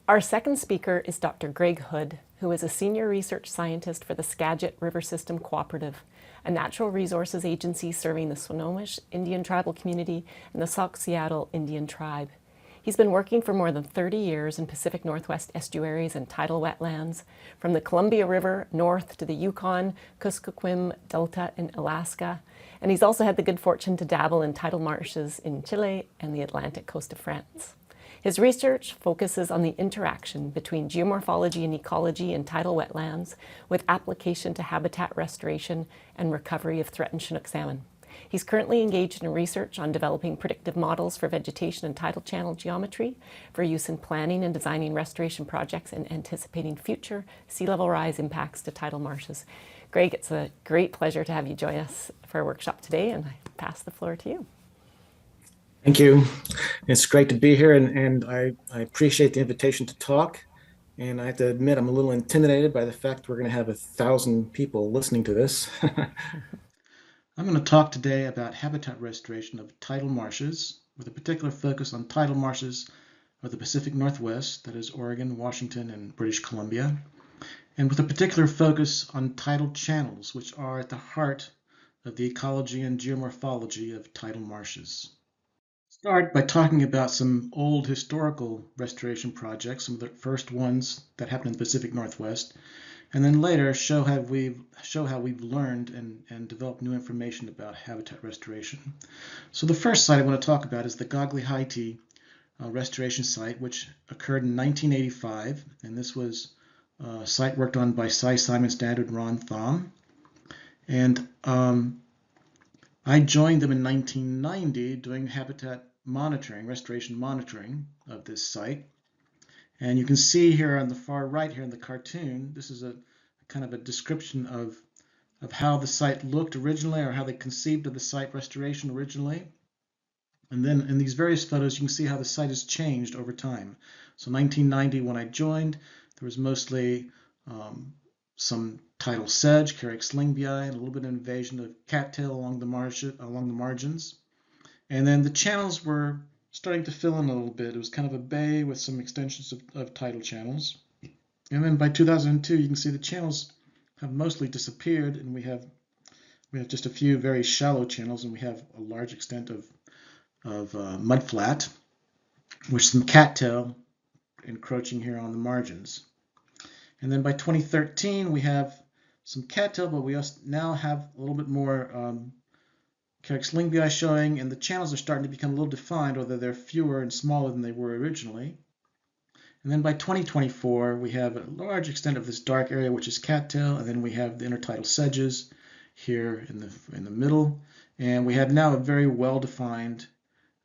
Our second speaker is Dr. Greg Hood, who is a senior research scientist for the Skagit River System Cooperative, a natural resources agency serving the Swinomish Indian tribal community and the Sauk Seattle Indian tribe. He's been working for more than 30 years in Pacific Northwest estuaries and tidal wetlands, from the Columbia River north to the Yukon, Kuskokwim Delta in Alaska, and he's also had the good fortune to dabble in tidal marshes in Chile and the Atlantic coast of France. His research focuses on the interaction between geomorphology and ecology in tidal wetlands, with application to habitat restoration and recovery of threatened Chinook salmon. He's currently engaged in research on developing predictive models for vegetation and tidal channel geometry for use in planning and designing restoration projects and anticipating future sea level rise impacts to tidal marshes. Greg, it's a great pleasure to have you join us for our workshop today, and I pass the floor to you. Thank you. It's great to be here, and I appreciate the invitation to talk. And I have to admit, I'm a little intimidated by the fact we're going to have 1,000 people listening to this. I'm going to talk today about habitat restoration of tidal marshes, with a particular focus on tidal marshes of the Pacific Northwest, that is Oregon, Washington, and British Columbia, and with a particular focus on tidal channels, which are at the heart of the ecology and geomorphology of tidal marshes. Start by talking about some old historical restoration projects, some of the first ones that happened in the Pacific Northwest, and then later show how we've learned and developed new information about habitat restoration. So the first site I want to talk about is the Gogley-Haiti restoration site, which occurred in 1985, and this was a site worked on by Cy Simon Standard and Ron Thom. And I joined them in 1990 doing habitat monitoring, restoration monitoring of this site. And you can see here on the far right here in the cartoon, this is a kind of a description of how the site looked originally, or how they conceived of the site restoration originally. And then in these various photos, you can see how the site has changed over time. So 1990, when I joined, there was mostly some tidal sedge, Carex lingbii, and a little bit of invasion of cattail along the margins. And then the channels were starting to fill in a little bit. It was kind of a bay with some extensions of tidal channels. And then by 2002, you can see the channels have mostly disappeared, and we have just a few very shallow channels, and we have a large extent of mudflat, with some cattail encroaching here on the margins. And then by 2013, we have some cattail, but we also now have a little bit more Carex lingbii showing, and the channels are starting to become a little defined, although they're fewer and smaller than they were originally. And then by 2024, we have a large extent of this dark area, which is cattail, and then we have the intertidal sedges here in the middle, and we have now a very well-defined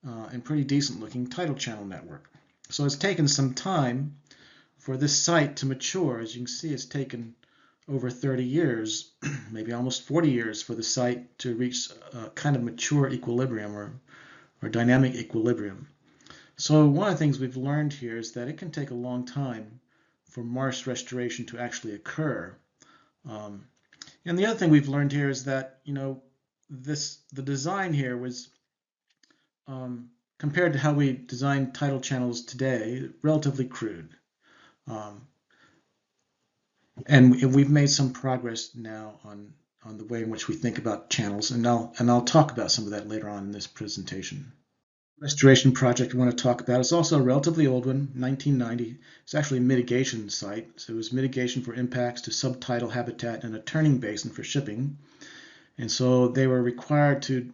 and pretty decent-looking tidal channel network. So it's taken some time for this site to mature. As you can see, it's taken over 30 years, maybe almost 40 years, for the site to reach a kind of mature equilibrium or dynamic equilibrium. So one of the things we've learned here is that it can take a long time for marsh restoration to actually occur. And the other thing we've learned here is that, the design here was, compared to how we design tidal channels today, relatively crude. And we've made some progress now on the way in which we think about channels, and I'll talk about some of that later on in this presentation. Restoration project I want to talk about is also a relatively old one, 1990. It's actually a mitigation site. So it was mitigation for impacts to subtidal habitat and a turning basin for shipping. And so they were required to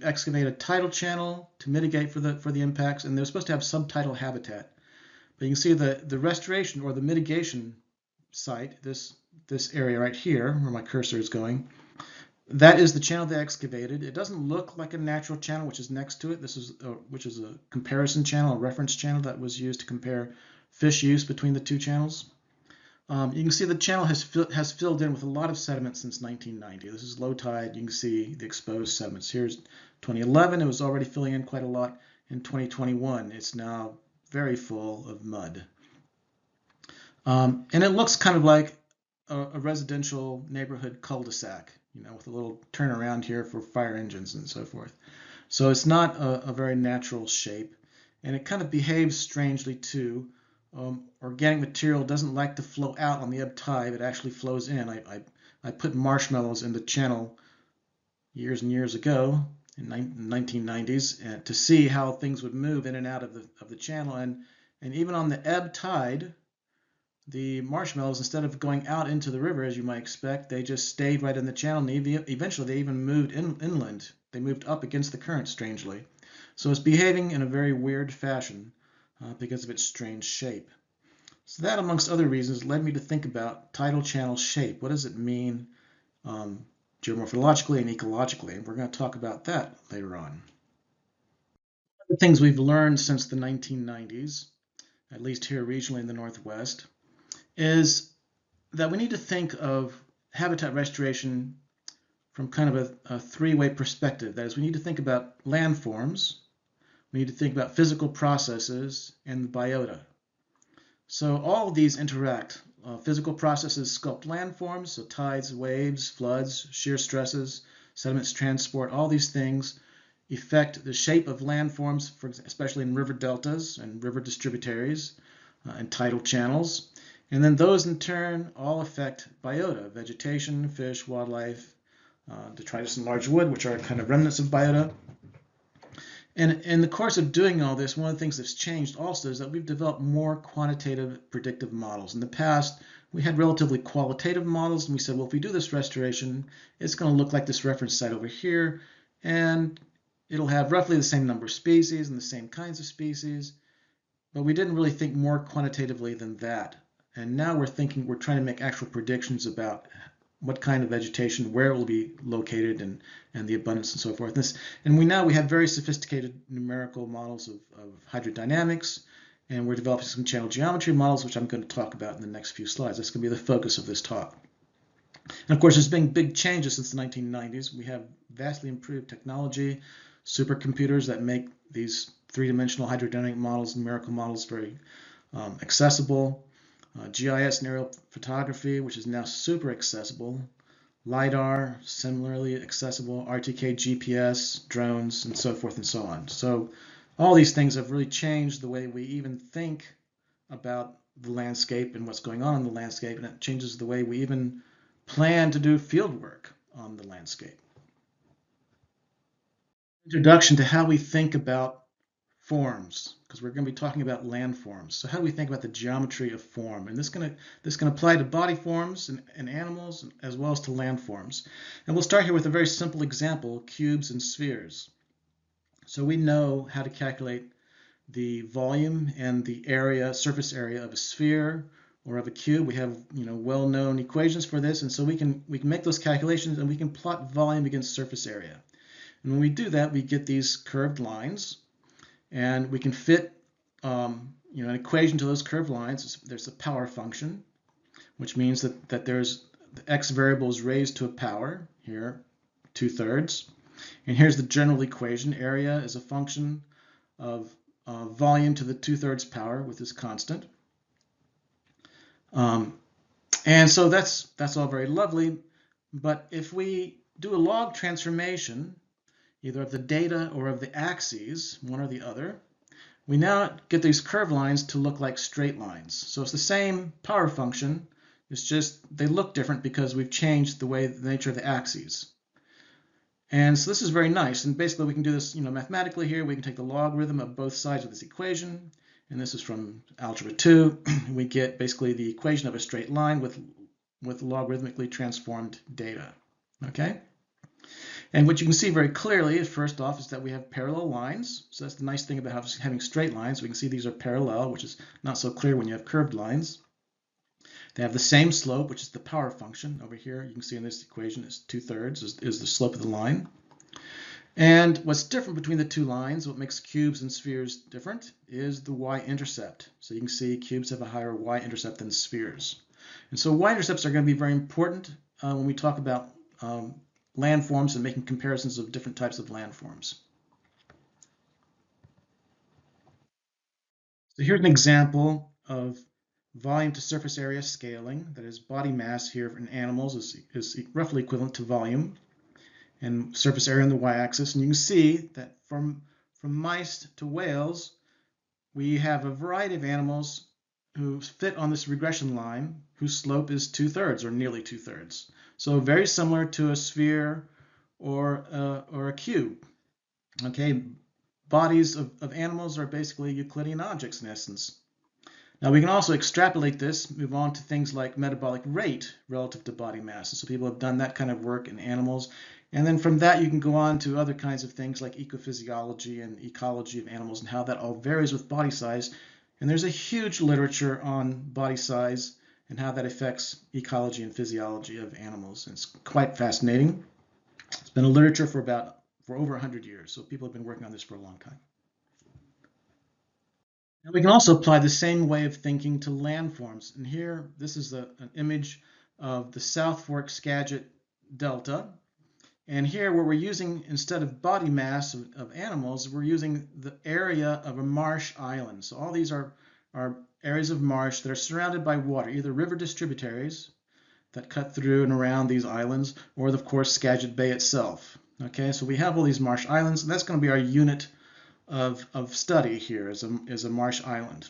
excavate a tidal channel to mitigate for the impacts, and they were supposed to have subtidal habitat. But you can see the restoration or the mitigation site, this area right here where my cursor is going, that is the channel they excavated. It doesn't look like a natural channel which is next to it. Which is a comparison channel, a reference channel that was used to compare fish use between the two channels. You can see the channel has filled in with a lot of sediment since 1990. This is low tide. You can see the exposed sediments. Here's 2011. It was already filling in quite a lot. In 2021, it's now very full of mud. And it looks kind of like a residential neighborhood cul-de-sac, with a little turnaround here for fire engines and so forth. So it's not a very natural shape, and it kind of behaves strangely too. organic material doesn't like to flow out on the ebb tide, it actually flows in. I put marshmallows in the channel years and years ago in the 1990s to see how things would move in and out of the channel, and even on the ebb tide, the marshmallows, instead of going out into the river as you might expect, they just stayed right in the channel, and eventually they even moved inland. They moved up against the current, strangely. So it's behaving in a very weird fashion because of its strange shape. So that, amongst other reasons, led me to think about tidal channel shape. What does it mean geomorphologically and ecologically? And we're going to talk about that later on. One of the things we've learned since the 1990s, at least here regionally in the Northwest, is that we need to think of habitat restoration from kind of a three-way perspective. That is, we need to think about landforms, we need to think about physical processes, and the biota. So all of these interact. Physical processes sculpt landforms, so tides, waves, floods, shear stresses, sediments transport, all these things affect the shape of landforms, especially in river deltas and river distributaries and tidal channels. And then those in turn all affect biota, vegetation, fish, wildlife, detritus and large wood, which are kind of remnants of biota. And in the course of doing all this, one of the things that's changed also is that we've developed more quantitative predictive models. In the past, we had relatively qualitative models, and we said, well, if we do this restoration, it's going to look like this reference site over here, and it'll have roughly the same number of species and the same kinds of species, but we didn't really think more quantitatively than that. And now we're trying to make actual predictions about what kind of vegetation, where it will be located, and the abundance and so forth. And we have very sophisticated numerical models of hydrodynamics, and we're developing some channel geometry models, which I'm going to talk about in the next few slides. That's going to be the focus of this talk. And of course, there's been big changes since the 1990s. We have vastly improved technology, supercomputers that make these three-dimensional hydrodynamic models, numerical models, very accessible. GIS and aerial photography, which is now super accessible. LiDAR, similarly accessible. RTK, GPS, drones, and so forth and so on. So all these things have really changed the way we even think about the landscape and what's going on in the landscape, and it changes the way we even plan to do field work on the landscape. Introduction to how we think about forms, because we're going to be talking about landforms. So how do we think about the geometry of form? And this can apply to body forms and animals as well as to landforms. And we'll start here with a very simple example, cubes and spheres. So we know how to calculate the volume and the area, surface area of a sphere or of a cube. We have well-known equations for this, and so we can make those calculations, and we can plot volume against surface area. And when we do that, we get these curved lines. And we can fit an equation to those curved lines. There's a power function, which means that there's the x variable is raised to a power, here 2/3. And here's the general equation. Area is a function of volume to the 2/3 power with this constant. And so that's all very lovely. But if we do a log transformation, either of the data or of the axes, one or the other, we now get these curved lines to look like straight lines. So it's the same power function, it's just they look different because we've changed the nature of the axes. And so this is very nice, and basically we can do this mathematically here. We can take the logarithm of both sides of this equation, and this is from Algebra 2. We get basically the equation of a straight line with logarithmically transformed data. Okay? And what you can see very clearly is, first off, is that we have parallel lines. So that's the nice thing about having straight lines. We can see these are parallel, which is not so clear when you have curved lines. They have the same slope, which is the power function. Over here, you can see in this equation is 2/3 is the slope of the line. And what's different between the two lines, what makes cubes and spheres different, is the y-intercept. So you can see cubes have a higher y-intercept than spheres. And so y-intercepts are going to be very important when we talk about landforms and making comparisons of different types of landforms. So here's an example of volume to surface area scaling. That is, body mass here in animals is roughly equivalent to volume, and surface area on the y-axis. And you can see that from mice to whales, we have a variety of animals who fit on this regression line whose slope is 2/3 or nearly 2/3. So very similar to a sphere or a cube. Okay, bodies of animals are basically Euclidean objects in essence. Now we can also extrapolate this, move on to things like metabolic rate relative to body mass. So people have done that kind of work in animals. And then from that you can go on to other kinds of things like ecophysiology and ecology of animals and how that all varies with body size. And there's a huge literature on body size and how that affects ecology and physiology of animals. And it's quite fascinating. It's been a literature for over 100 years, so people have been working on this for a long time. And we can also apply the same way of thinking to landforms. And here, this is an image of the South Fork Skagit Delta. And here, where we're using, instead of body mass of animals, we're using the area of a marsh island. So all these are areas of marsh that are surrounded by water, either river distributaries that cut through and around these islands, or of course Skagit Bay itself. Okay, so we have all these marsh islands, and that's going to be our unit of study here is a marsh island.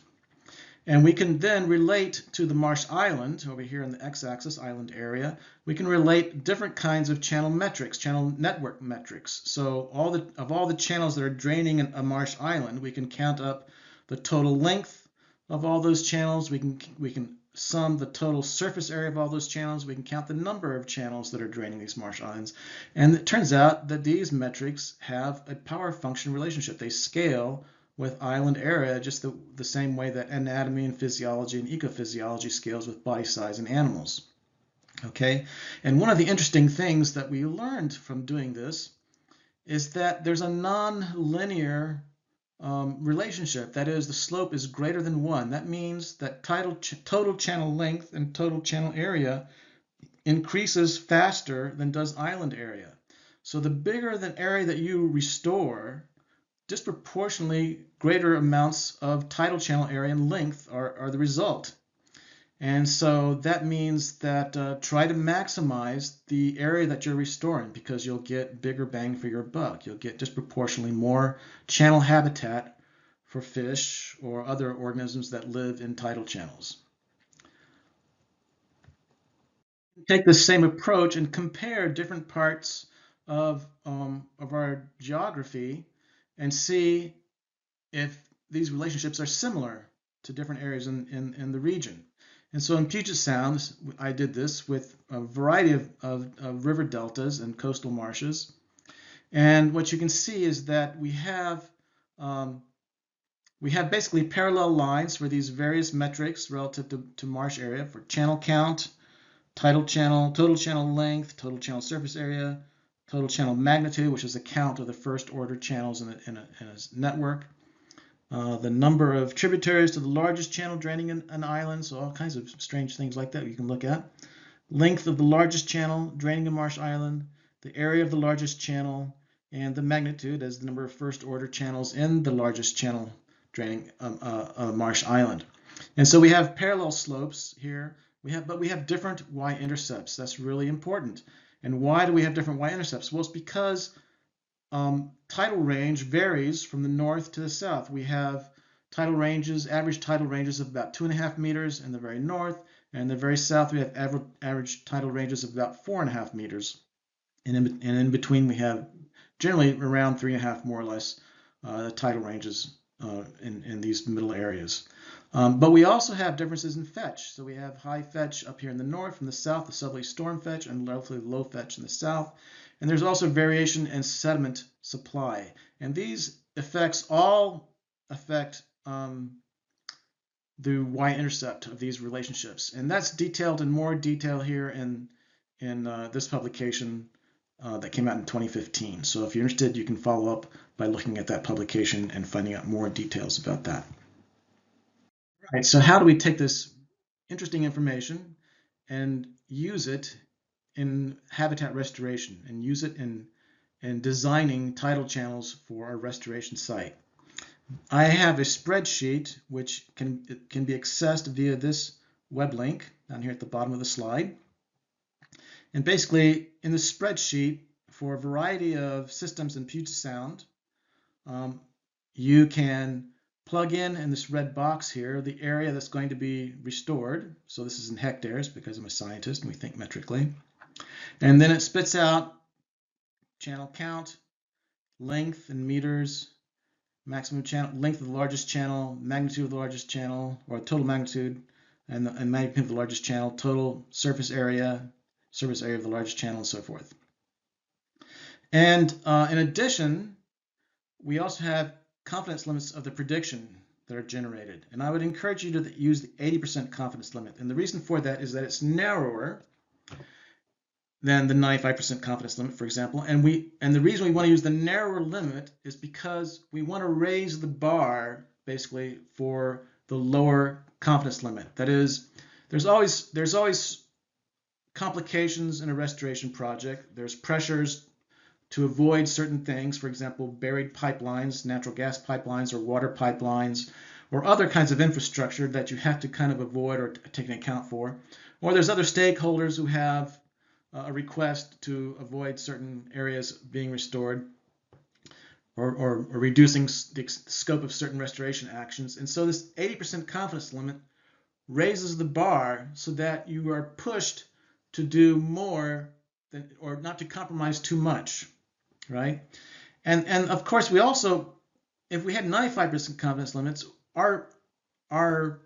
And we can then relate to the marsh island, over here in the x-axis island area, we can relate different kinds of channel metrics, channel network metrics. So of all the channels that are draining a marsh island, we can count up the total length of all those channels. We can sum the total surface area of all those channels. We can count the number of channels that are draining these marsh islands. And it turns out that these metrics have a power function relationship. They scale with island area just the same way that anatomy and physiology and ecophysiology scales with body size in animals. Okay, and one of the interesting things that we learned from doing this is that there's a non-linear relationship. That is, the slope is greater than 1. That means that total channel length and total channel area increases faster than does island area. So the bigger the area that you restore, disproportionately greater amounts of tidal channel area and length are the result. And so that means that try to maximize the area that you're restoring, because you'll get bigger bang for your buck. You'll get disproportionately more channel habitat for fish or other organisms that live in tidal channels. Take the same approach and compare different parts of our geography and see if these relationships are similar to different areas in the region. And so in Puget Sound, I did this with a variety of river deltas and coastal marshes. And what you can see is that we have basically parallel lines for these various metrics relative to marsh area for channel count, tidal channel, total channel length, total channel surface area, total channel magnitude, which is a count of the first order channels in a network. The number of tributaries to the largest channel draining an island, so all kinds of strange things like that you can look at. Length of the largest channel draining a marsh island, the area of the largest channel, and the magnitude as the number of first order channels in the largest channel draining a marsh island. And so we have parallel slopes here, but we have different y-intercepts. That's really important. And why do we have different y-intercepts? Well, it's because tidal range varies from the north to the south. We have tidal ranges, average tidal ranges of about 2.5 meters in the very north, and in the very south we have average tidal ranges of about 4.5 meters. And in between we have generally around 3.5 more or less tidal ranges in these middle areas. But we also have differences in fetch. So we have high fetch up here in the north, from the south, the southerly storm fetch, and relatively low fetch in the south. And there's also variation in sediment supply. And these effects all affect the y-intercept of these relationships. And that's detailed in more detail here in this publication that came out in 2015. So if you're interested, you can follow up by looking at that publication and finding out more details about that. All right, so how do we take this interesting information and use it in habitat restoration and use it in designing tidal channels for our restoration site? I have a spreadsheet which can be accessed via this web link down here at the bottom of the slide. And basically, in the spreadsheet, for a variety of systems in Puget Sound, you can plug in this red box here the area that's going to be restored. So this is in hectares because I'm a scientist and we think metrically. And then it spits out channel count, length in meters, maximum channel length of the largest channel, magnitude of the largest channel, or total magnitude, and magnitude of the largest channel, total surface area of the largest channel, and so forth. And in addition, we also have confidence limits of the prediction that are generated. And I would encourage you to use the 80% confidence limit. And the reason for that is that it's narrower than the 95% confidence limit, for example. And the reason we want to use the narrower limit is because we want to raise the bar basically for the lower confidence limit. That is, there's always complications in a restoration project. There's pressures to avoid certain things, for example, buried pipelines, natural gas pipelines or water pipelines, or other kinds of infrastructure that you have to kind of avoid or take an account for. Or there's other stakeholders who have a request to avoid certain areas being restored, or reducing the scope of certain restoration actions. And so this 80% confidence limit raises the bar so that you are pushed to do more than, or not to compromise too much, right? And of course, we also, if we had 95% confidence limits, our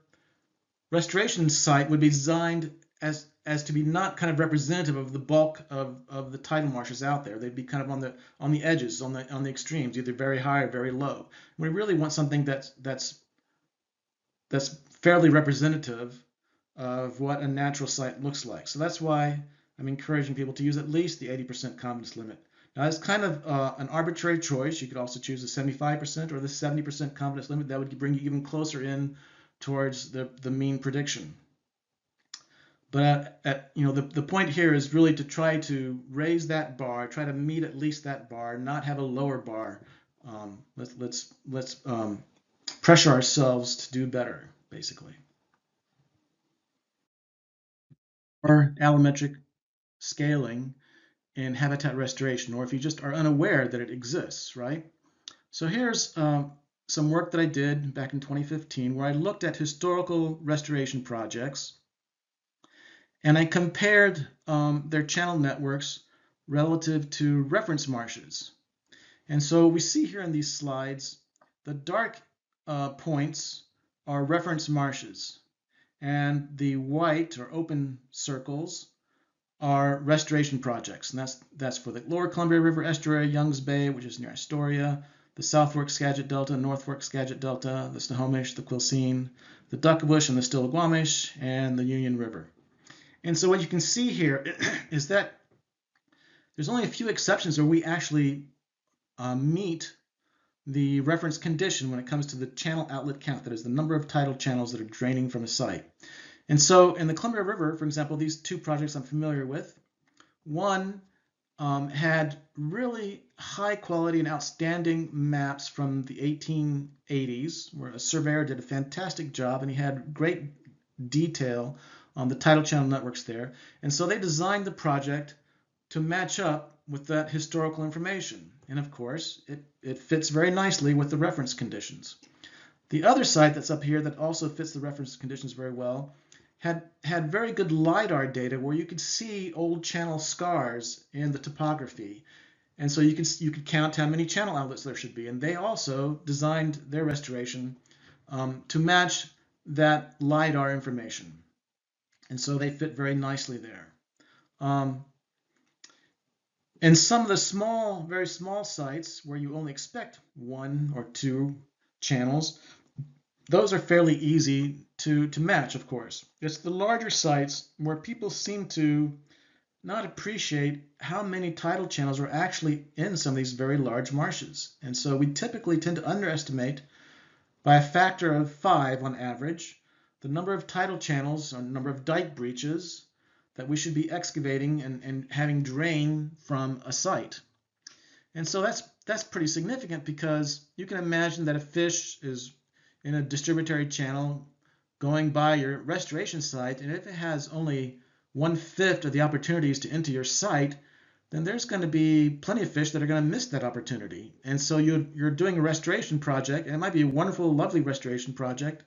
restoration site would be designed as to be not kind of representative of the bulk of the tidal marshes out there. They'd be kind of on the edges, on the extremes, either very high or very low. We really want something that's fairly representative of what a natural site looks like. So that's why I'm encouraging people to use at least the 80% confidence limit. Now, it's kind of an arbitrary choice. You could also choose the 75% or the 70% confidence limit. That would bring you even closer in towards the mean prediction. But the point here is really to try to raise that bar, try to meet at least that bar, not have a lower bar. Let's pressure ourselves to do better, basically. Or allometric scaling in habitat restoration, or if you just are unaware that it exists, right? So here's some work that I did back in 2015 where I looked at historical restoration projects and I compared their channel networks relative to reference marshes. And so we see here in these slides, the dark points are reference marshes, and the white or open circles are restoration projects. And that's for the Lower Columbia River Estuary, Youngs Bay, which is near Astoria, the South Fork Skagit Delta, North Fork Skagit Delta, the Snohomish, the Quilcene, the Duckabush and the Stillaguamish, and the Union River. And so what you can see here is that there's only a few exceptions where we actually meet the reference condition when it comes to the channel outlet count, that is the number of tidal channels that are draining from a site. And so in the Columbia River, for example, these two projects I'm familiar with, one had really high quality and outstanding maps from the 1880s, where a surveyor did a fantastic job and he had great detail on the tidal channel networks there. And so they designed the project to match up with that historical information. And of course, it fits very nicely with the reference conditions. The other site that's up here that also fits the reference conditions very well had very good LiDAR data where you could see old channel scars in the topography. And so you could count how many channel outlets there should be. And they also designed their restoration to match that LiDAR information. And so they fit very nicely there. And some of the very small sites where you only expect one or two channels, those are fairly easy to match, of course. It's the larger sites where people seem to not appreciate how many tidal channels are actually in some of these very large marshes. And so we typically tend to underestimate by a factor of 5 on average the number of tidal channels or number of dike breaches that we should be excavating and having drain from a site. And so that's pretty significant, because you can imagine that a fish is in a distributary channel going by your restoration site, and if it has only 1/5 of the opportunities to enter your site, then there's going to be plenty of fish that are going to miss that opportunity. And so you're doing a restoration project, and it might be a wonderful, lovely restoration project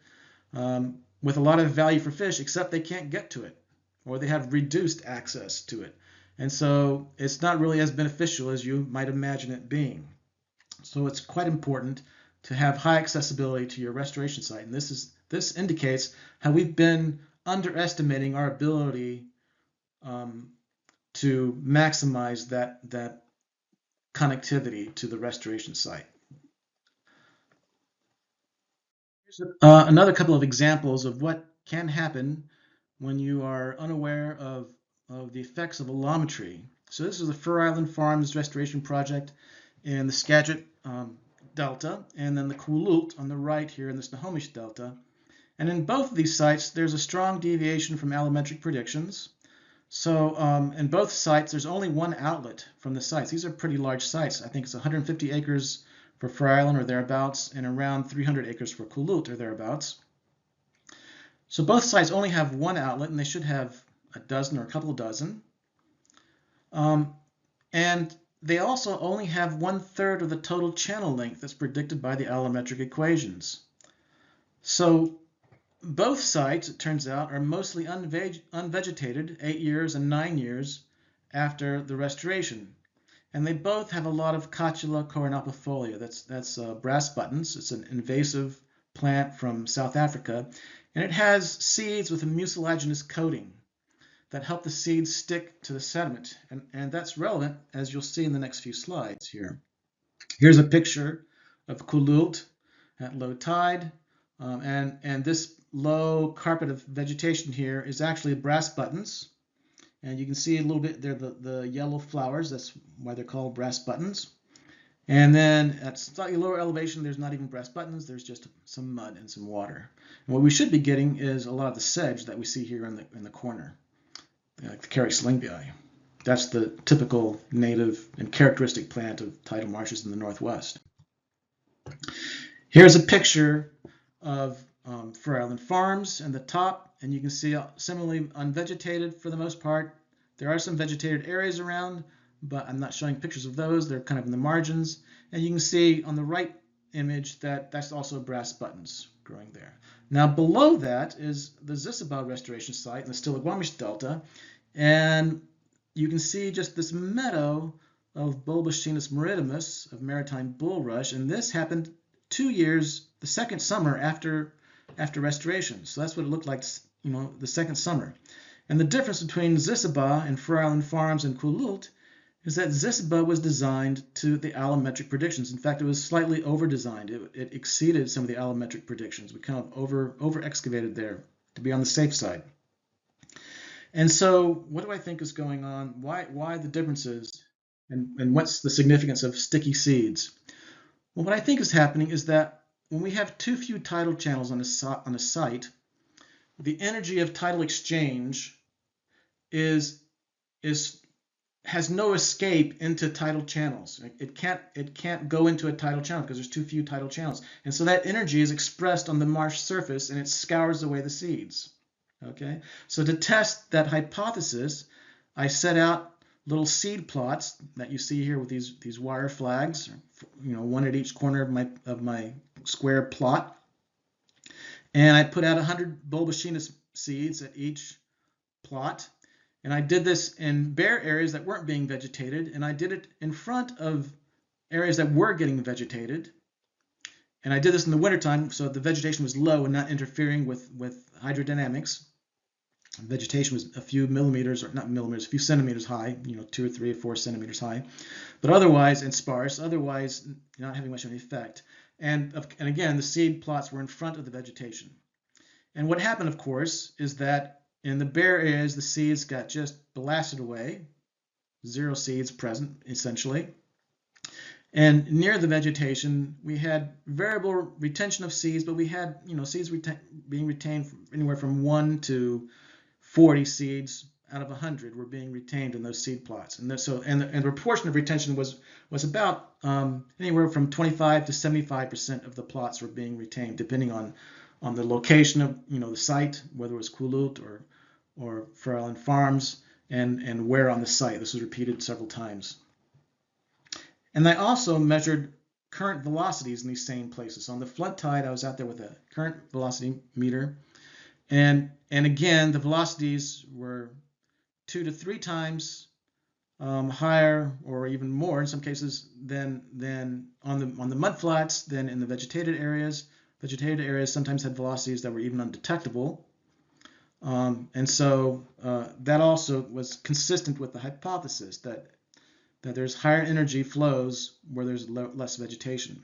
with a lot of value for fish, except they can't get to it, or they have reduced access to it. And so it's not really as beneficial as you might imagine it being. So it's quite important to have high accessibility to your restoration site. And this indicates how we've been underestimating our ability to maximize that connectivity to the restoration site. Here's another couple of examples of what can happen when you are unaware of the effects of allometry. So this is the Fur Island Farms Restoration Project in the Skagit Delta, and then the Cooperative on the right here in the Snohomish Delta. And in both of these sites, there's a strong deviation from allometric predictions. So in both sites, there's only one outlet from the sites. These are pretty large sites. I think it's 150 acres for Fur Island or thereabouts, and around 300 acres for Cooperative or thereabouts. So both sites only have one outlet, and they should have a dozen or a couple of dozen. And they also only have 1/3 of the total channel length that's predicted by the allometric equations. So both sites, it turns out, are mostly unvegetated 8 years and 9 years after the restoration. And they both have a lot of Cotula corynophifolia. That's brass buttons. It's an invasive plant from South Africa. And it has seeds with a mucilaginous coating that help the seeds stick to the sediment. And that's relevant, as you'll see in the next few slides here. Here's a picture of Cooperative at low tide. And this low carpet of vegetation here is actually brass buttons. And you can see a little bit there, the yellow flowers. That's why they're called brass buttons. And then at slightly lower elevation, there's not even brass buttons. There's just some mud and some water. And what we should be getting is a lot of the sedge that we see here in the corner, like the Carex lingbii. That's the typical native and characteristic plant of tidal marshes in the Northwest. Here's a picture of Fur Island Farms in the top, and you can see similarly unvegetated for the most part. There are some vegetated areas around, but I'm not showing pictures of those. They're kind of in the margins. And you can see on the right image that that's also brass buttons growing there. Now below that is the Zisaba restoration site in the Stillaguamish Delta, and you can see just this meadow of Bulbochinus maritimus, of maritime bulrush, and this happened 2 years, the second summer after restoration. So that's what it looked like, the second summer. And the difference between Zisaba and Fur Island Farms and Cooperative is that Zisaba was designed to the allometric predictions. In fact, it was slightly over-designed. It exceeded some of the allometric predictions. We kind of over-excavated there to be on the safe side. And so what do I think is going on? Why the differences? And what's the significance of sticky seeds? Well, what I think is happening is that when we have too few tidal channels on a site, the energy of tidal exchange has no escape into tidal channels. It can't go into a tidal channel because there's too few tidal channels. And so that energy is expressed on the marsh surface, and it scours away the seeds. Okay? So to test that hypothesis, I set out little seed plots that you see here with these wire flags, one at each corner of my square plot. And I put out 100 Bulbochinus seeds at each plot. And I did this in bare areas that weren't being vegetated, and I did it in front of areas that were getting vegetated. And I did this in the wintertime, so the vegetation was low and not interfering with hydrodynamics. Vegetation was a few millimeters, or not millimeters, a few centimeters high, 2 or 3 or 4 centimeters high, but otherwise, and sparse, otherwise not having much of an effect. And again, the seed plots were in front of the vegetation. And what happened, of course, is that in the bare areas, the seeds got just blasted away, 0 seeds present, essentially. And near the vegetation, we had variable retention of seeds, but we had, seeds being retained anywhere from 1 to 40 seeds out of 100 were being retained in those seed plots. And the proportion of retention was about anywhere from 25 to 75% of the plots were being retained, depending on the location of the site, whether it was Cooperative or Fur Island Farms. and where on the site. This was repeated several times. And I also measured current velocities in these same places. So on the flood tide, I was out there with a current velocity meter. And again, the velocities were 2 to 3 times higher, or even more in some cases, than on the mudflats than in the vegetated areas. Vegetated areas sometimes had velocities that were even undetectable. And so that also was consistent with the hypothesis that there's higher energy flows where there's less vegetation.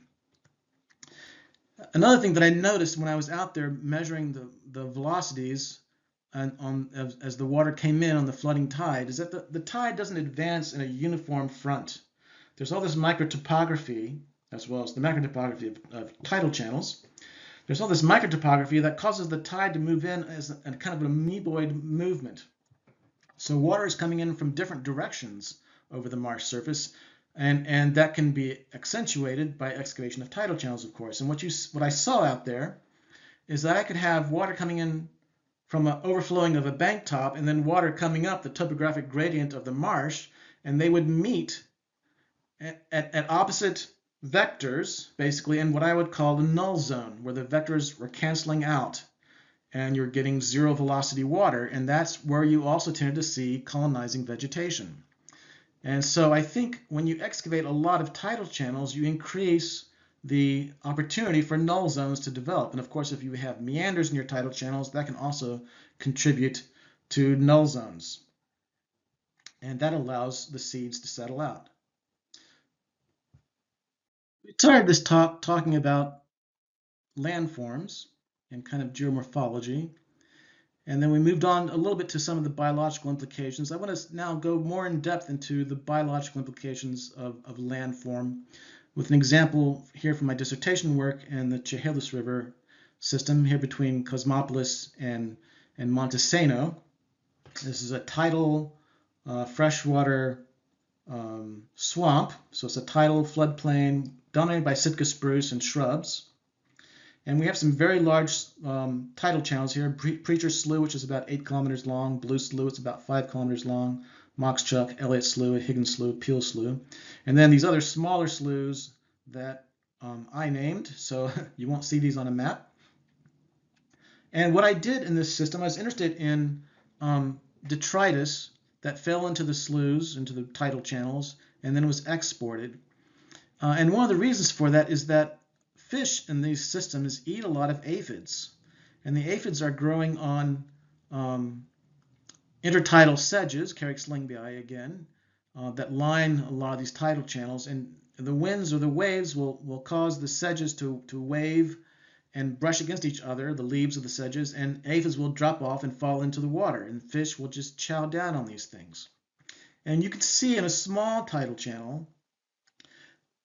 Another thing that I noticed when I was out there measuring the velocities as the water came in on the flooding tide is that the tide doesn't advance in a uniform front. There's all this microtopography, as well as the macrotopography of tidal channels. There's all this microtopography that causes the tide to move in as a kind of an amoeboid movement. So water is coming in from different directions over the marsh surface, and that can be accentuated by excavation of tidal channels, of course. And what I saw out there is that I could have water coming in from an overflowing of a bank top and then water coming up the topographic gradient of the marsh, and they would meet at opposite vectors, basically, in what I would call the null zone, where the vectors were canceling out and you're getting zero velocity water, and that's where you also tended to see colonizing vegetation. And so I think when you excavate a lot of tidal channels, you increase the opportunity for null zones to develop. And of course, if you have meanders in your tidal channels, that can also contribute to null zones. And that allows the seeds to settle out. We started this talk talking about landforms and kind of geomorphology. And then we moved on a little bit to some of the biological implications. I want to now go more in depth into the biological implications of landform with an example here from my dissertation work in the Chehalis River system here between Cosmopolis and Montesano. This is a tidal freshwater swamp. So it's a tidal floodplain dominated by Sitka spruce and shrubs. And we have some very large tidal channels here. Preacher Slough, which is about 8 kilometers long. Blue Slough, it's about 5 kilometers long. Moxchuck, Elliott Slough, Higgins Slough, Peel Slough. And then these other smaller sloughs that I named, so you won't see these on a map. And what I did in this system, I was interested in detritus that fell into the sloughs, into the tidal channels, and then was exported. And one of the reasons for that is that fish in these systems eat a lot of aphids, and the aphids are growing on intertidal sedges, Carex lingbii again, that line a lot of these tidal channels, and the winds or the waves will cause the sedges to wave and brush against each other, the leaves of the sedges, and aphids will drop off and fall into the water, and fish will just chow down on these things. And you can see in a small tidal channel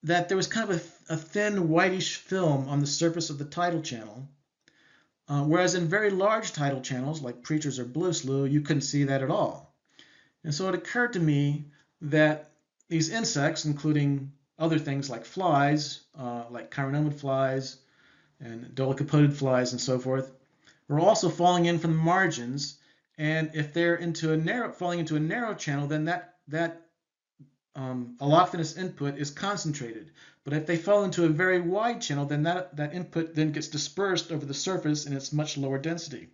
that there was kind of a thin whitish film on the surface of the tidal channel, whereas in very large tidal channels like Preacher's or Blue Slough, you couldn't see that at all. And so it occurred to me that these insects, including other things like flies, like chironomid flies and dolichopodid flies and so forth, were also falling in from the margins. And if they're falling into a narrow channel, then that allophonous input is concentrated. But if they fall into a very wide channel, then that input then gets dispersed over the surface and it's much lower density.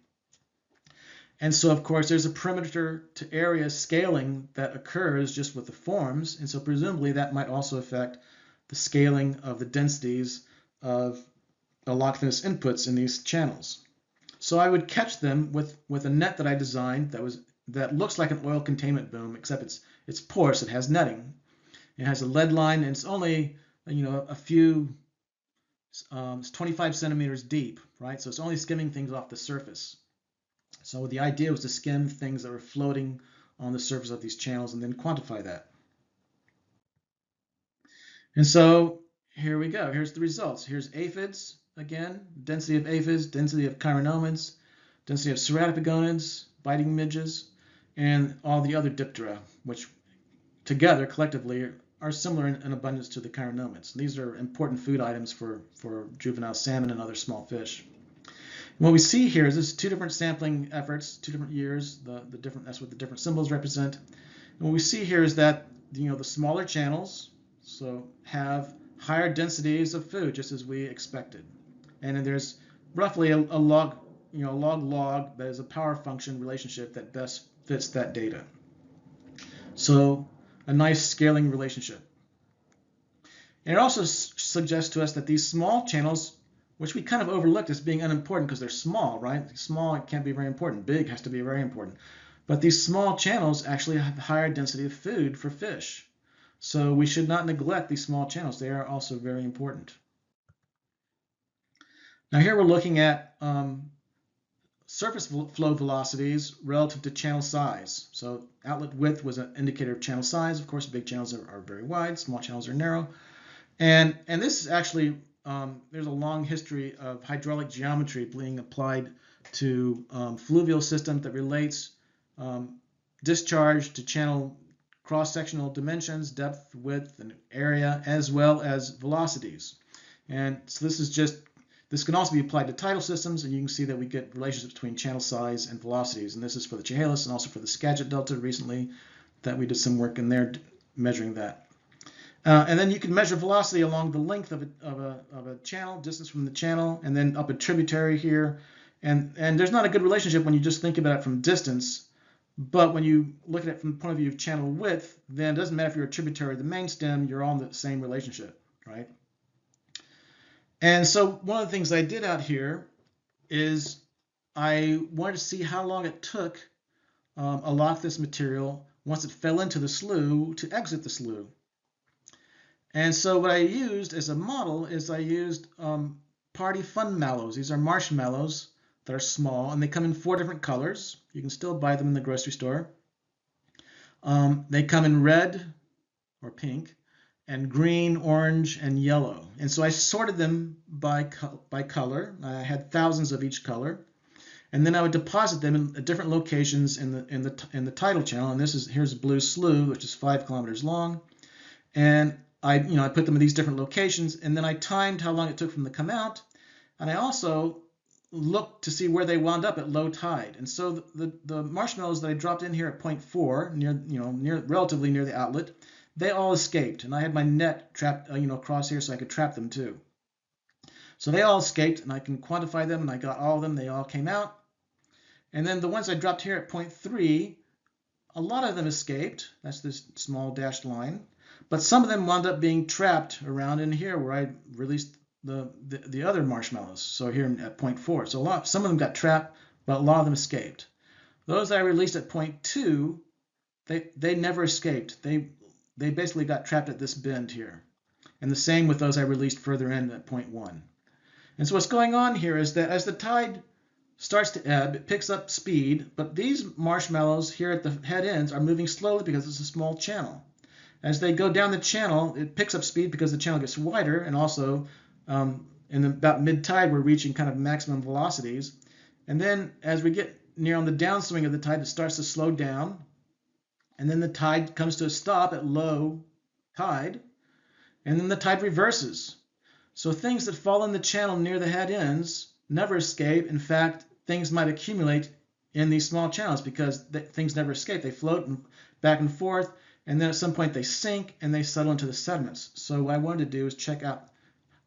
And so, of course, there's a perimeter to area scaling that occurs just with the forms. And so presumably that might also affect the scaling of the densities of allophonous inputs in these channels. So I would catch them with a net that I designed that looks like an oil containment boom, except it's porous. It has netting. It has a lead line, and it's only a few, it's 25 centimeters deep, right? So it's only skimming things off the surface. So the idea was to skim things that were floating on the surface of these channels and then quantify that. And so here we go. Here's the results. Here's aphids again, density of aphids, density of chironomids, density of ceratopagonids, biting midges, and all the other diptera, which together collectively are similar in abundance to the chironomids. These are important food items for juvenile salmon and other small fish. What we see here is this 2 different sampling efforts, 2 different years. That's what the different symbols represent. And what we see here is that the smaller channels have higher densities of food, just as we expected. And then there's roughly a log, log that is a power function relationship that best fits that data. So a nice scaling relationship. And it also suggests to us that these small channels, which we kind of overlooked as being unimportant because they're small, right? Small, it can't be very important. Big has to be very important. But these small channels actually have higher density of food for fish. So we should not neglect these small channels. They are also very important. Now here we're looking at surface flow velocities relative to channel size. So outlet width was an indicator of channel size. Of course, big channels are very wide, small channels are narrow. And this is actually, there's a long history of hydraulic geometry being applied to fluvial systems that relates discharge to channel cross-sectional dimensions, depth, width, and area, as well as velocities. And so this can also be applied to tidal systems, and you can see that we get relationships between channel size and velocities. And this is for the Chehalis and also for the Skagit Delta recently, that we did some work in there measuring that. And then you can measure velocity along the length of a channel, distance from the channel, and then up a tributary here. And there's not a good relationship when you just think about it from distance. But when you look at it from the point of view of channel width, then it doesn't matter if you're a tributary of the main stem, you're all in the same relationship, right? And so one of the things I did out here is I wanted to see how long it took a lot of this material, once it fell into the slough, to exit the slough. And so what I used as a model is I used party fun mallows. These are marshmallows that are small, and they come in 4 different colors. You can still buy them in the grocery store. They come in red or pink, and green, orange, and yellow. And so I sorted them by color. I had thousands of each color, and then I would deposit them in different locations in the tidal channel. And here's Blue Slough, which is 5 kilometers long, and I put them in these different locations, and then I timed how long it took for them to come out, and I also looked to see where they wound up at low tide. And so the marshmallows that I dropped in here at 0.4, relatively near the outlet, they all escaped, and I had my net trapped across here so I could trap them too. So they all escaped, and I can quantify them, and I got all of them. They all came out. And then the ones I dropped here at 0.3, a lot of them escaped. That's this small dashed line. But some of them wound up being trapped around in here where I released the other marshmallows. So here at 0.4. So some of them got trapped, but a lot of them escaped. Those I released at 0.2, they never escaped. They basically got trapped at this bend here. And the same with those I released further in at 0.1. And so what's going on here is that as the tide starts to ebb, it picks up speed, but these marshmallows here at the head ends are moving slowly because it's a small channel. As they go down the channel, it picks up speed because the channel gets wider, and also in about mid-tide, we're reaching kind of maximum velocities. And then as we get near on the downswing of the tide, it starts to slow down, and then the tide comes to a stop at low tide, and then the tide reverses. So things that fall in the channel near the head ends never escape. In fact, things might accumulate in these small channels because things never escape. They float back and forth, and then at some point they sink and they settle into the sediments. So what I wanted to do is check out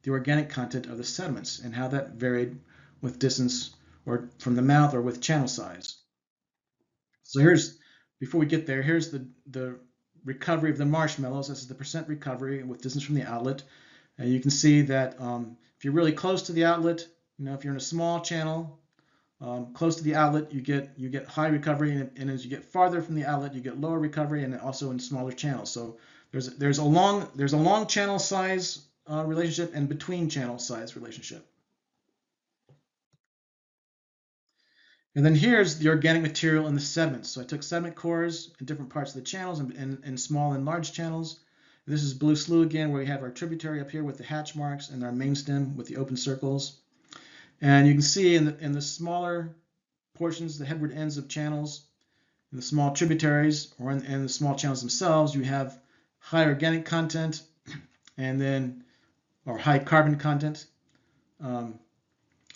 the organic content of the sediments and how that varied with distance or from the mouth or with channel size. So before we get there, here's the recovery of the marshmallows. This is the percent recovery with distance from the outlet. And you can see that if you're really close to the outlet, if you're in a small channel, close to the outlet, you get high recovery, and as you get farther from the outlet, you get lower recovery, and also in smaller channels. So there's a long channel size relationship and between channel size relationship. And then here's the organic material in the sediments. So I took sediment cores in different parts of the channels and small and large channels. This is Blue Slough again, where we have our tributary up here with the hatch marks and our main stem with the open circles. And you can see in the smaller portions, the headward ends of channels, in the small tributaries or in the small channels themselves, you have high organic content or high carbon content. And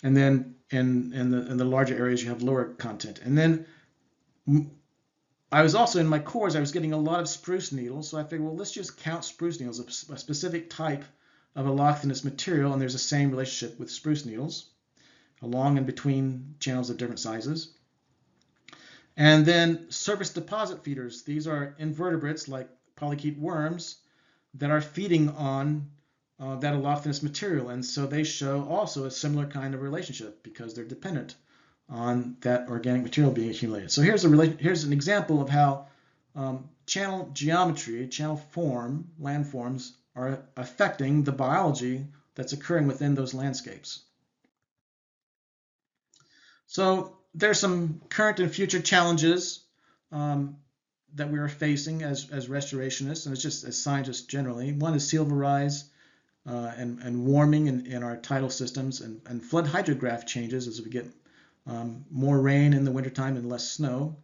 then in the larger areas you have lower content. And then I was also in my cores, I was getting a lot of spruce needles, so I figured, well, let's just count spruce needles, a specific type of allochthonous material, and there's the same relationship with spruce needles, along and between channels of different sizes. And then surface deposit feeders. These are invertebrates like polychaete worms that are feeding on that allochthonous material, and so they show also a similar kind of relationship because they're dependent on that organic material being accumulated. So here's an example of how channel geometry, channel form, landforms are affecting the biology that's occurring within those landscapes. So there's some current and future challenges that we are facing as restorationists, and it's just as scientists generally. One is sea level rise and warming in our tidal systems, and flood hydrograph changes as we get more rain in the wintertime and less snow.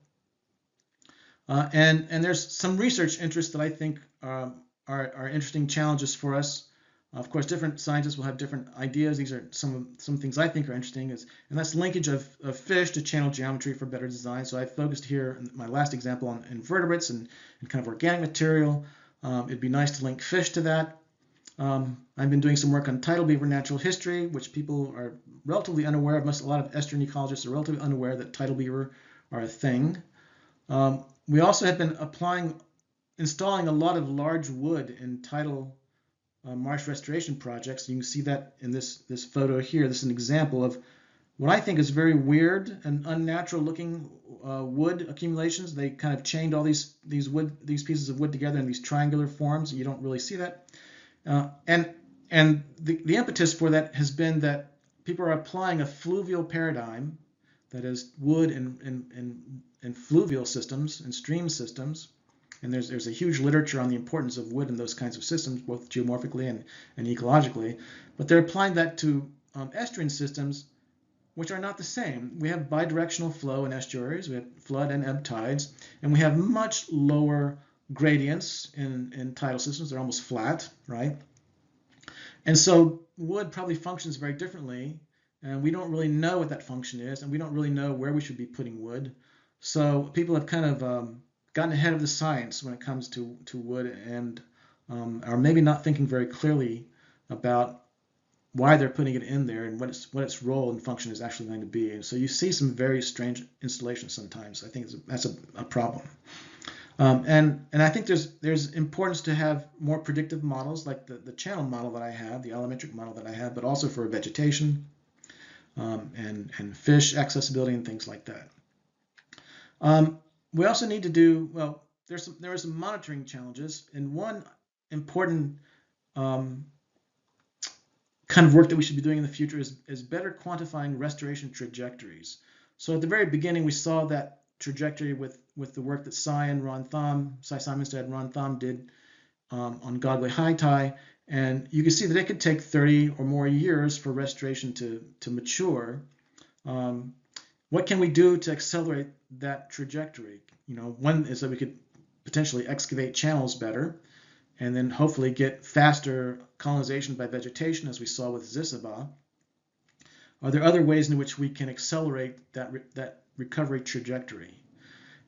And there's some research interests that I think are interesting challenges for us. Of course, different scientists will have different ideas. These are some things I think are interesting, and that's linkage of fish to channel geometry for better design. So I focused here in my last example on invertebrates and kind of organic material. It'd be nice to link fish to that. I've been doing some work on tidal beaver natural history, which people are relatively unaware of. A lot of estuarine ecologists are relatively unaware that tidal beaver are a thing. We also have been installing a lot of large wood in tidal marsh restoration projects. You can see that in this photo here. This is an example of what I think is very weird and unnatural looking wood accumulations. They kind of chained all these pieces of wood together in these triangular forms. You don't really see that. And the impetus for that has been that people are applying a fluvial paradigm, that is wood in fluvial systems and stream systems. And there's a huge literature on the importance of wood in those kinds of systems, both geomorphically and ecologically. But they're applying that to estuarine systems, which are not the same. We have bidirectional flow in estuaries, we have flood and ebb tides, and we have much lower gradients in tidal systems. They're almost flat, right? And so wood probably functions very differently, and we don't really know what that function is, and we don't really know where we should be putting wood. So people have kind of gotten ahead of the science when it comes to wood, and are maybe not thinking very clearly about why they're putting it in there and what its role and function is actually going to be. And so you see some very strange installations sometimes. I think that's a problem. And I think there's importance to have more predictive models like the channel model that I have, the allometric model that I have, but also for vegetation and fish accessibility and things like that. We also need to do, well, there are some monitoring challenges, and one important kind of work that we should be doing in the future is better quantifying restoration trajectories. So at the very beginning, we saw that trajectory with the work that Cy Simonstad and Ron Thom did on Gogley High Tie, and you can see that it could take 30 or more years for restoration to mature. What can we do to accelerate that trajectory? One is that we could potentially excavate channels better, and then hopefully get faster colonization by vegetation, as we saw with Zisaba. Are there other ways in which we can accelerate that recovery trajectory?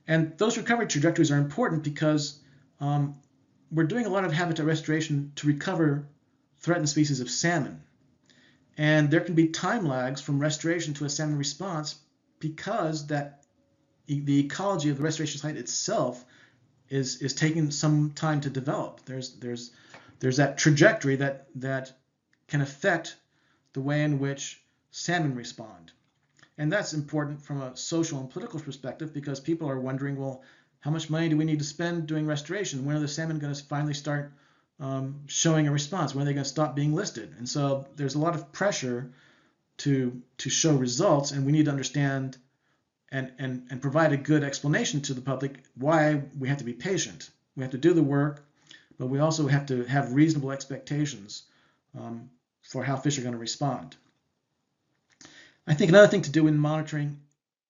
And those recovery trajectories are important because we're doing a lot of habitat restoration to recover threatened species of salmon. And there can be time lags from restoration to a salmon response because the ecology of the restoration site itself is taking some time to develop. There's that trajectory that can affect the way in which salmon respond. And that's important from a social and political perspective because people are wondering, well, how much money do we need to spend doing restoration? When are the salmon going to finally start showing a response? When are they going to stop being listed? And so there's a lot of pressure to show results, and we need to understand and provide a good explanation to the public why we have to be patient. We have to do the work, but we also have to have reasonable expectations for how fish are going to respond. I think another thing to do in monitoring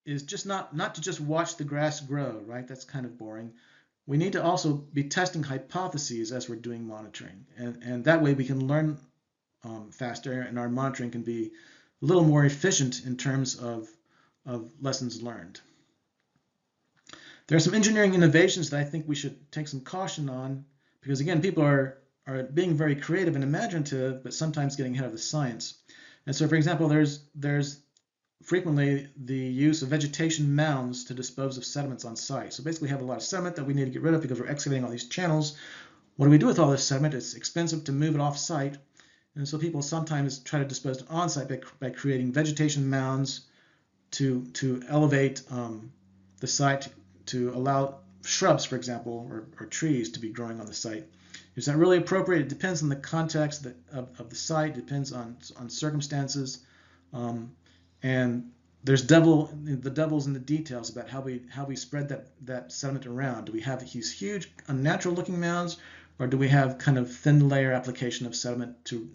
is just not to just watch the grass grow, right? That's kind of boring. We need to also be testing hypotheses as we're doing monitoring, and that way we can learn faster, and our monitoring can be little more efficient in terms of lessons learned. There are some engineering innovations that I think we should take some caution on, because again, people are being very creative and imaginative, but sometimes getting ahead of the science. And so, for example, there's frequently the use of vegetation mounds to dispose of sediments on site. So basically we have a lot of sediment that we need to get rid of because we're excavating all these channels. What do we do with all this sediment? It's expensive to move it off site. And so people sometimes try to dispose it on site by creating vegetation mounds to elevate the site, to allow shrubs, for example, or trees to be growing on the site. Is that really appropriate? It depends on the context of the site, depends on circumstances. And there's the devil's in the details about how we spread that sediment around. Do we have these huge unnatural looking mounds, or do we have kind of thin layer application of sediment to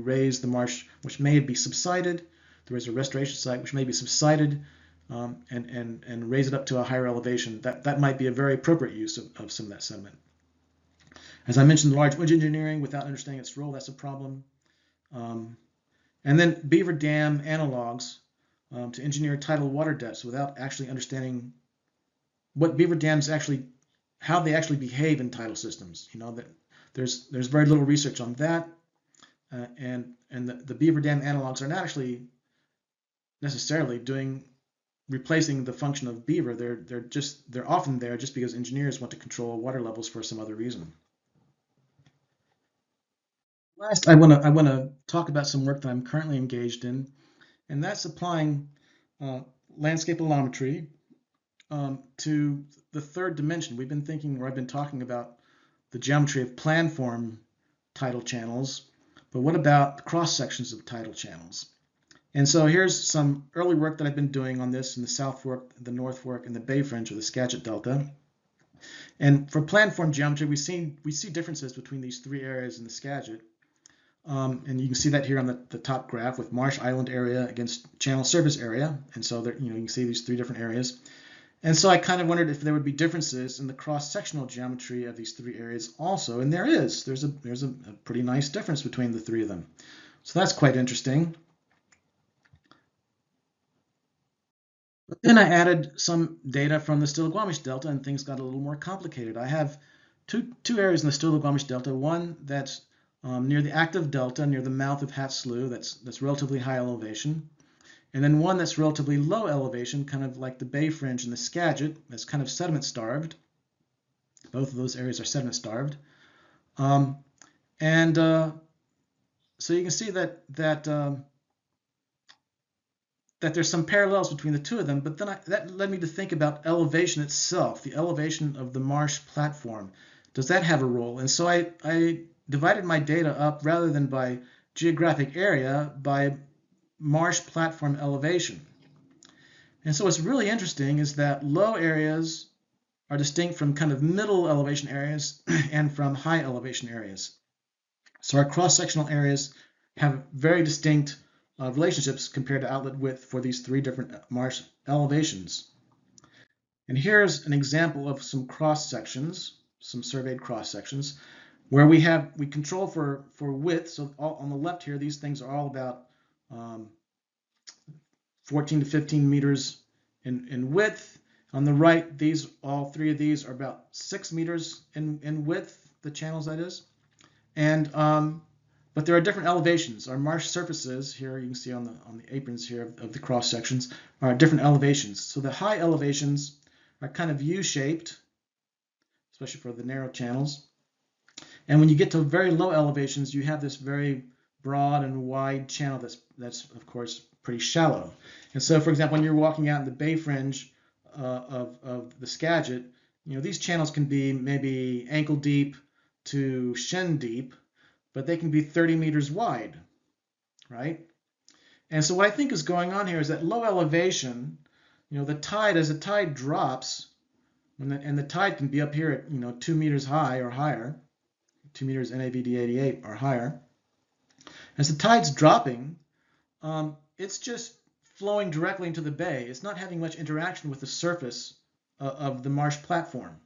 raise the marsh, which may be subsided? There is a restoration site which may be subsided and raise it up to a higher elevation. That might be a very appropriate use of some of that sediment. As I mentioned, large wood engineering without understanding its role, that's a problem. And then beaver dam analogs to engineer tidal water depths without actually understanding what beaver dams actually, how they actually behave in tidal systems. You know, that there's very little research on that, and the beaver dam analogs are not actually necessarily replacing the function of beaver. They're often there just because engineers want to control water levels for some other reason. Last, I want to talk about some work that I'm currently engaged in, and that's applying landscape allometry to the third dimension. I've been talking about the geometry of planform tidal channels, but what about cross sections of tidal channels? And so here's some early work that I've been doing on this in the South Fork, the North Fork, and the Bay Fringe of the Skagit Delta. And for planform geometry, we see differences between these three areas in the Skagit. And you can see that here on the top graph with marsh island area against channel surface area. And so there, you can see these three different areas. And so I kind of wondered if there would be differences in the cross-sectional geometry of these three areas also. And there is. There's a pretty nice difference between the three of them. So that's quite interesting. But then I added some data from the Stillaguamish Delta, and things got a little more complicated. I have two areas in the Stillaguamish Delta. One that's near the active delta, near the mouth of Hat Slough, that's relatively high elevation. And then one that's relatively low elevation, kind of like the Bay Fringe and the Skagit, that's kind of sediment starved. Both of those areas are sediment starved. So you can see that there's some parallels between the two of them, but then that led me to think about elevation itself, the elevation of the marsh platform. Does that have a role? And so I divided my data up, rather than by geographic area, by marsh platform elevation. And so what's really interesting is that low areas are distinct from kind of middle elevation areas and from high elevation areas. So our cross-sectional areas have very distinct relationships compared to outlet width for these three different marsh elevations. And here's an example of some cross-sections, some surveyed cross-sections, where we control for width. So on the left here, these things are all about 14 to 15 meters in width. On the right, all three of these are about 6 meters in width, the channels that is. And but there are different elevations. Our marsh surfaces here, you can see on the aprons here of the cross sections, are different elevations. So the high elevations are kind of U-shaped, especially for the narrow channels. And when you get to very low elevations, you have this very broad and wide channel that's of course pretty shallow. And so, for example, when you're walking out in the Bay Fringe of the Skagit, these channels can be maybe ankle deep to shin deep, but they can be 30 meters wide, right? And so what I think is going on here is that low elevation, as the tide drops, and the tide can be up here at 2 meters high or higher, 2 meters NAVD 88 or higher. As the tide's dropping, it's just flowing directly into the bay. It's not having much interaction with the surface of the marsh platform.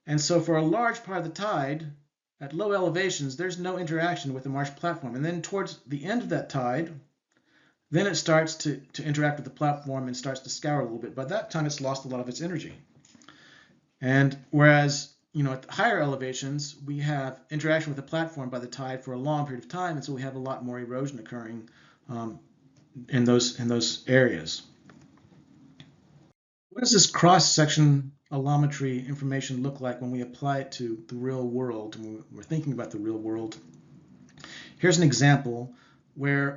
And so for a large part of the tide, at low elevations, there's no interaction with the marsh platform. And then towards the end of that tide, Then it starts to interact with the platform and starts to scour a little bit. By that time, it's lost a lot of its energy. And whereas, at higher elevations, we have interaction with the platform by the tide for a long period of time, and so we have a lot more erosion occurring in those areas. What does this cross-section allometry information look like when we apply it to the real world, when we're thinking about the real world? Here's an example where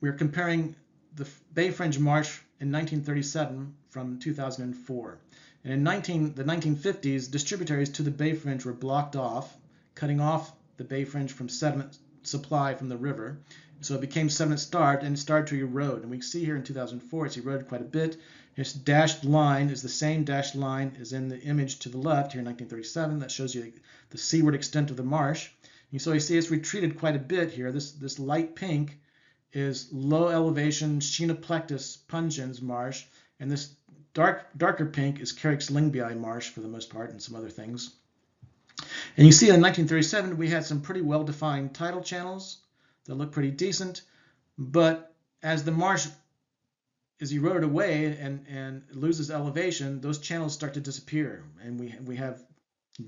we're comparing the Bay Fringe Marsh in 1937 from 2004. And in the 1950s, distributaries to the Bay Fringe were blocked off, cutting off the Bay Fringe from sediment supply from the river. So it became sediment starved and started to erode. And we see here in 2004, it's eroded quite a bit. This dashed line is the same dashed line as in the image to the left here in 1937. That shows you the seaward extent of the marsh. And so you see it's retreated quite a bit here. This light pink is low elevation Chenoplectus pungens marsh, and this darker pink is Carex lingbii marsh for the most part, and some other things. And you see in 1937 we had some pretty well-defined tidal channels that look pretty decent, but as the marsh is eroded away and loses elevation, those channels start to disappear, and we have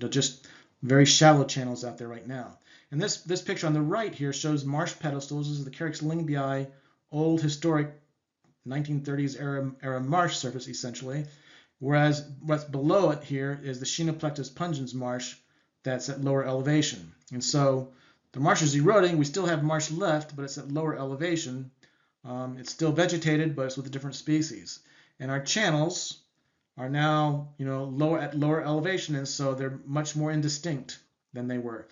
just very shallow channels out there right now. And this picture on the right here shows marsh pedestals. This is the Carex lingbii old historic 1930s era marsh surface essentially, whereas what's below it here is the Chenoplectus pungens marsh that's at lower elevation. And so the marsh is eroding. We still have marsh left, but it's at lower elevation. It's still vegetated, but it's with a different species. And our channels are now, at lower elevation, and so they're much more indistinct than they were.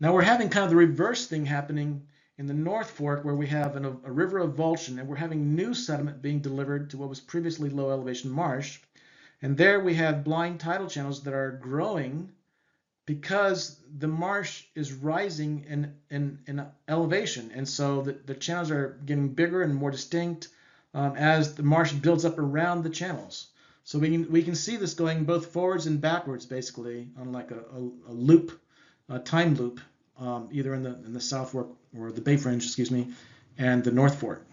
Now we're having kind of the reverse thing happening in the North Fork, where we have a river avulsion, and we're having new sediment being delivered to what was previously low elevation marsh. And there we have blind tidal channels that are growing because the marsh is rising in elevation. And so the channels are getting bigger and more distinct as the marsh builds up around the channels. So we can see this going both forwards and backwards, basically, on like a loop, a time loop, either in the South Fork or the Bay Fringe, and the North Fork.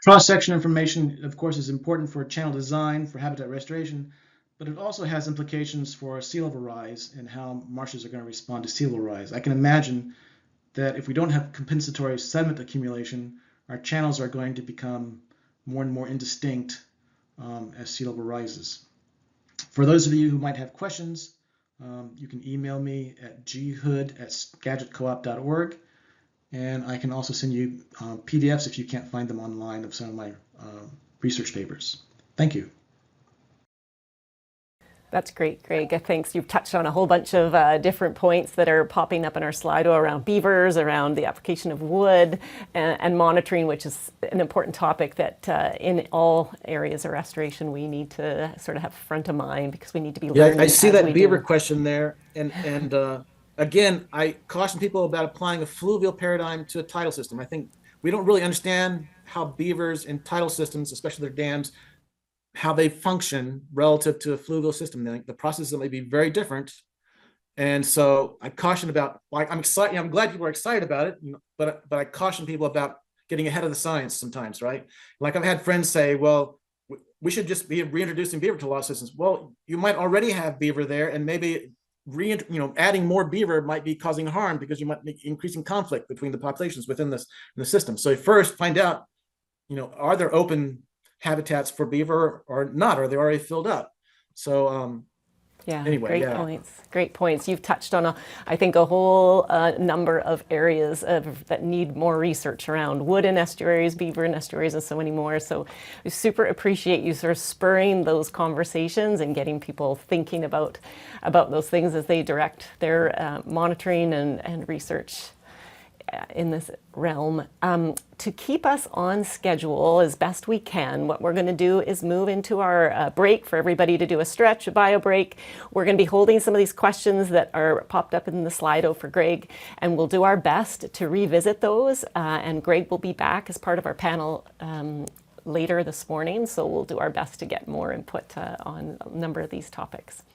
Cross-section information, of course, is important for channel design, for habitat restoration, but it also has implications for sea level rise and how marshes are going to respond to sea level rise. I can imagine that if we don't have compensatory sediment accumulation, our channels are going to become more and more indistinct as sea level rises. For those of you who might have questions, you can email me at ghood@skagitcoop.org, and I can also send you PDFs if you can't find them online of some of my research papers. Thank you. That's great, Greg. Thanks. You've touched on a whole bunch of different points that are popping up in our Slido around beavers, around the application of wood, and monitoring, which is an important topic that in all areas of restoration we need to sort of have front of mind, because we need to be learning. Yeah, I see that beaver do. question there, and again, I caution people about applying a fluvial paradigm to a tidal system. I think we don't really understand how beavers in tidal systems, especially their dams, how they function relative to a fluvial system. The processes may be very different. And so I caution about, like, I'm excited, I'm glad people are excited about it, but I caution people about getting ahead of the science sometimes, right? Like I've had friends say, well, we should just be reintroducing beaver to a lot of systems. Well, you might already have beaver there, and maybe adding more beaver might be causing harm because you might be increasing conflict between the populations within the system. So first find out, are there open habitats for beaver or not? Are they already filled up? So yeah, anyway, great points. You've touched on I think a whole number of areas that need more research around wood and estuaries, beaver and estuaries, and so many more. So we super appreciate you sort of spurring those conversations and getting people thinking about those things as they direct their monitoring and research in this realm. To keep us on schedule as best we can, what we're going to do is move into our break for everybody to do a stretch, a bio break. We're going to be holding some of these questions that are popped up in the Slido for Greg, and we'll do our best to revisit those. And Greg will be back as part of our panel later this morning, so we'll do our best to get more input on a number of these topics.